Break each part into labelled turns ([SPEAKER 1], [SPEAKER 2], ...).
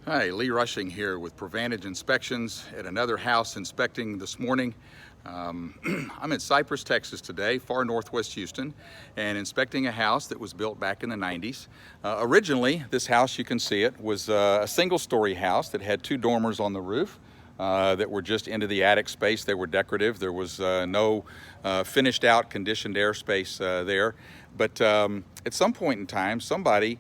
[SPEAKER 1] Hi, Lee Rushing here with Provantage Inspections at another house inspecting this morning. I'm in Cypress, Texas today, far northwest Houston, and inspecting a house that was built back in the 90s. Originally, this house, you can see it, was a single-story house that had two dormers on the roof that were just into the attic space. They were decorative. There was no finished out conditioned airspace there. But at some point in time, somebody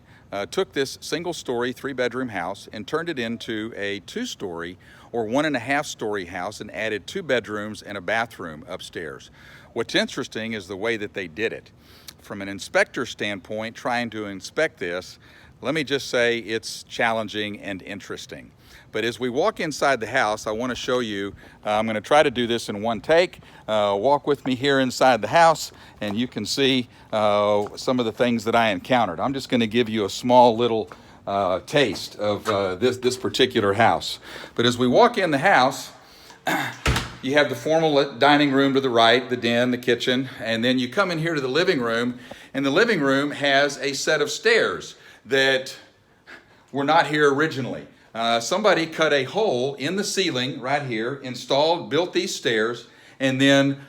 [SPEAKER 1] took this single-story, three-bedroom house and turned it into a two-story or 1.5-story house and added 2 bedrooms and a bathroom upstairs. What's interesting is the way that they did it. From an inspector standpoint, trying to inspect this, let me just say it's challenging and interesting. But as we walk inside the house, I want to show you, I'm going to try to do this in one take. Walk with me here inside the house and you can see some of the things that I encountered. I'm just going to give you a small little taste of this particular house. But as we walk in the house, you have the formal dining room to the right, the den, the kitchen, and then you come in here to the living room, and the living room has a set of stairs that were not here originally. Somebody cut a hole in the ceiling right here, built these stairs, and then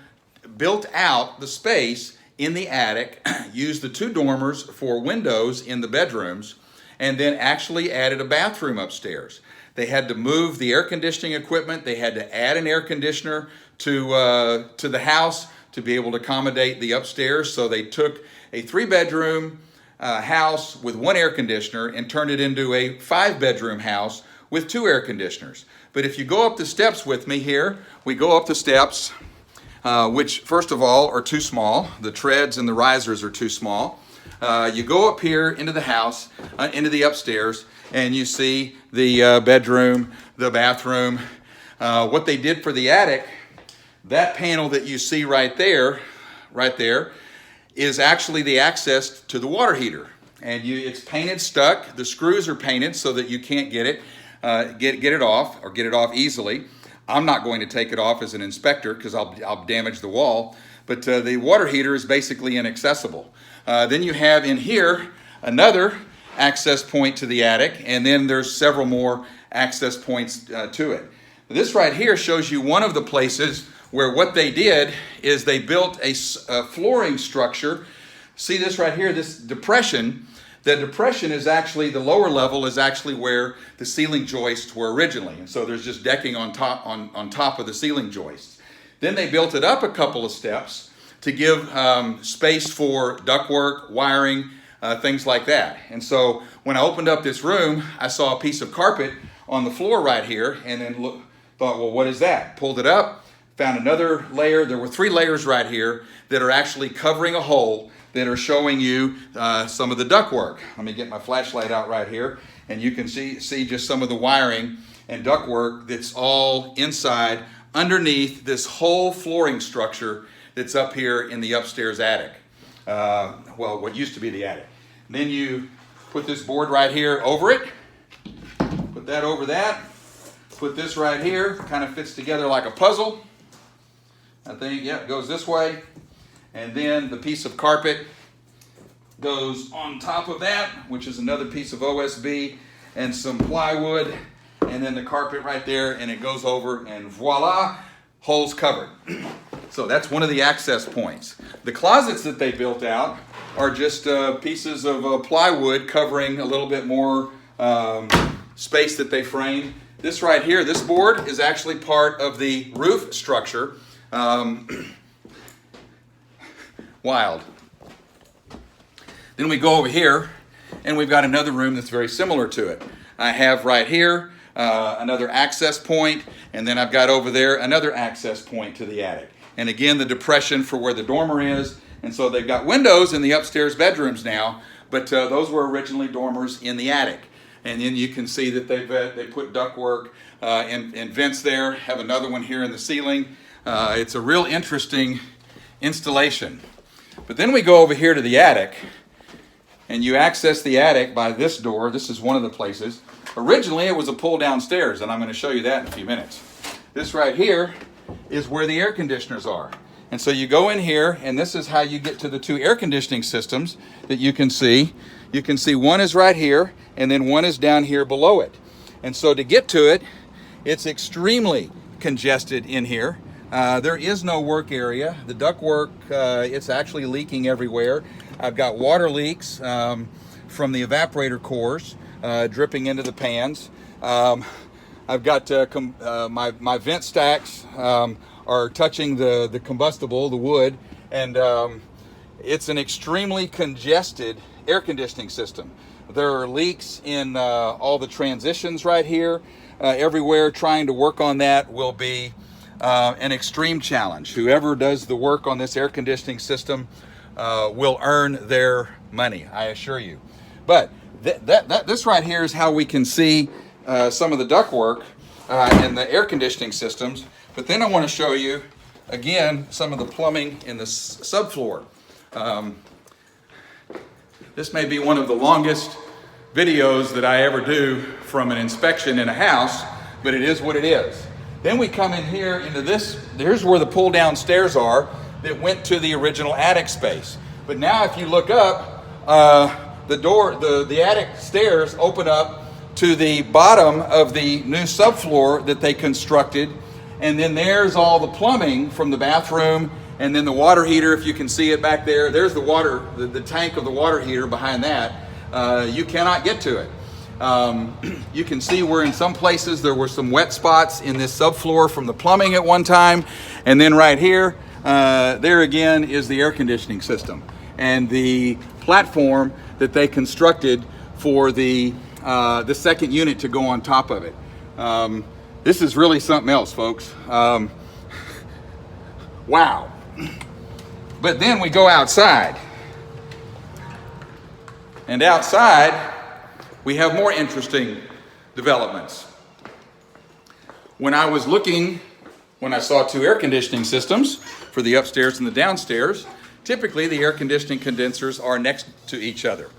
[SPEAKER 1] built out the space in the attic, used the 2 dormers for windows in the bedrooms, and then actually added a bathroom upstairs. They had to move the air conditioning equipment. They had to add an air conditioner to the house to be able to accommodate the upstairs. So they took a 3-bedroom house with 1 air conditioner and turned it into a 5-bedroom house with 2 air conditioners. But if you go up the steps with me here, we go up the steps, which first of all are too small. The treads and the risers are too small. You go up here into the house, into the upstairs, and you see the bedroom, the bathroom. What they did for the attic, that panel that you see right there, is actually the access to the water heater. And it's painted stuck. The screws are painted so that you can't get it off easily. I'm not going to take it off as an inspector because I'll damage the wall. But the water heater is basically inaccessible. Then you have in here another access point to the attic, and then there's several more access points to it. This right here shows you one of the places where what they did is they built a flooring structure. See this right here, this depression. The depression is actually, the lower level is actually where the ceiling joists were originally. And so there's just decking on top of the ceiling joists. Then they built it up a couple of steps to give space for ductwork, wiring, things like that. And so when I opened up this room, I saw a piece of carpet on the floor right here, and then thought, well, what is that? Pulled it up, found another layer. There were 3 layers right here that are actually covering a hole that are showing you some of the ductwork. Let me get my flashlight out right here, and you can see just some of the wiring and ductwork that's all inside underneath this whole flooring structure that's up here in the upstairs attic. Well, what used to be the attic. And then you put this board right here over it, put that over that, put this right here, kind of fits together like a puzzle. I think, yeah, it goes this way. And then the piece of carpet goes on top of that, which is another piece of OSB and some plywood, and then the carpet right there, and it goes over, and voila, holes covered. So that's one of the access points. The closets that they built out are just pieces of plywood covering a little bit more space that they framed. This right here, this board is actually part of the roof structure. Wild. Then we go over here, and we've got another room that's very similar to it. I have right here another access point, and then I've got over there another access point to the attic. And again, the depression for where the dormer is. And so they've got windows in the upstairs bedrooms now, but those were originally dormers in the attic. And then you can see that they put ductwork and vents there, have another one here in the ceiling. It's a real interesting installation. But then we go over here to the attic, and you access the attic by this door. This is one of the places. Originally, it was a pull-down stairs, and I'm going to show you that in a few minutes. This right here is where the air conditioners are. And so you go in here, and this is how you get to the 2 air conditioning systems that you can see. You can see one is right here, and then one is down here below it. And so to get to it, it's extremely congested in here. There is no work area. The ductwork, it's actually leaking everywhere. I've got water leaks from the evaporator cores dripping into the pans. I've got my vent stacks are touching the combustible, the wood, and it's an extremely congested air conditioning system. There are leaks in all the transitions right here. Everywhere. Trying to work on that will be an extreme challenge. Whoever does the work on this air conditioning system will earn their money, I assure you. But this right here is how we can see some of the ductwork in the air conditioning systems. But then I want to show you again some of the plumbing in the subfloor. This may be one of the longest videos that I ever do from an inspection in a house, but it is what it is. Then we come in here into this. Here's where the pull down stairs are that went to the original attic space. But now if you look up, the attic stairs open up to the bottom of the new subfloor that they constructed. And then there's all the plumbing from the bathroom, and then the water heater, if you can see it back there. There's the water, the tank of the water heater behind that. You cannot get to it. You can see where in some places there were some wet spots in this subfloor from the plumbing at one time. And then right here, there again is the air conditioning system and the platform that they constructed for the second unit to go on top of it. This is really something else, folks. Wow. But then we go outside. And outside, we have more interesting developments. When I saw two air conditioning systems for the upstairs and the downstairs, typically the air conditioning condensers are next to each other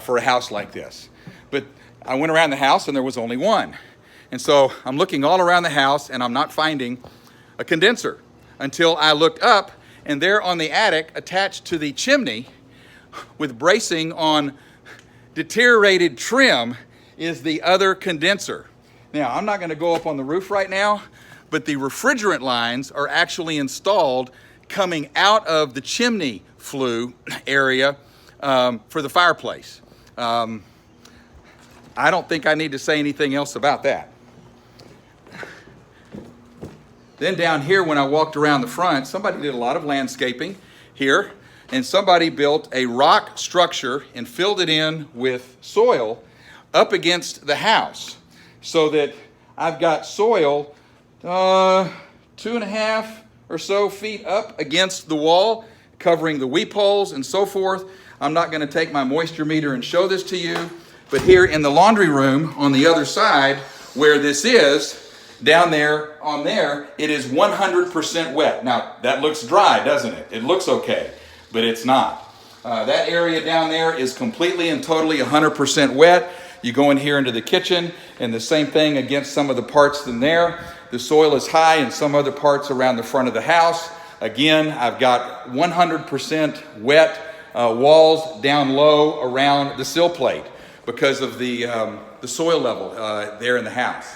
[SPEAKER 1] for a house like this. But I went around the house and there was only one. And so I'm looking all around the house and I'm not finding a condenser until I looked up, and there on the attic, attached to the chimney with bracing on deteriorated trim, is the other condenser. Now, I'm not going to go up on the roof right now, but the refrigerant lines are actually installed coming out of the chimney flue area for the fireplace. I don't think I need to say anything else about that. Then down here, when I walked around the front, somebody did a lot of landscaping here, and somebody built a rock structure and filled it in with soil up against the house, so that I've got soil 2.5 or so feet up against the wall, covering the weep holes and so forth. I'm not going to take my moisture meter and show this to you, but here in the laundry room on the other side, where this is, down there on there, it is 100% wet. Now, that looks dry, doesn't it? It looks okay, but it's not. That area down there is completely and totally 100% wet. You go in here into the kitchen, and the same thing against some of the parts in there. The soil is high in some other parts around the front of the house. Again, I've got 100% wet walls down low around the sill plate because of the soil level there in the house.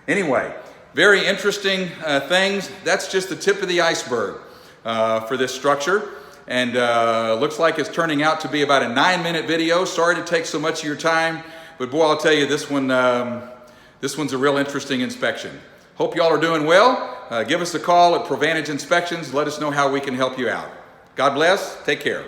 [SPEAKER 1] Anyway, very interesting things. That's just the tip of the iceberg for this structure. And looks like it's turning out to be about a 9-minute video. Sorry to take so much of your time, but boy, I'll tell you, this one's a real interesting inspection. Hope y'all are doing well. Give us a call at Provantage Inspections. Let us know how we can help you out. God bless. Take care.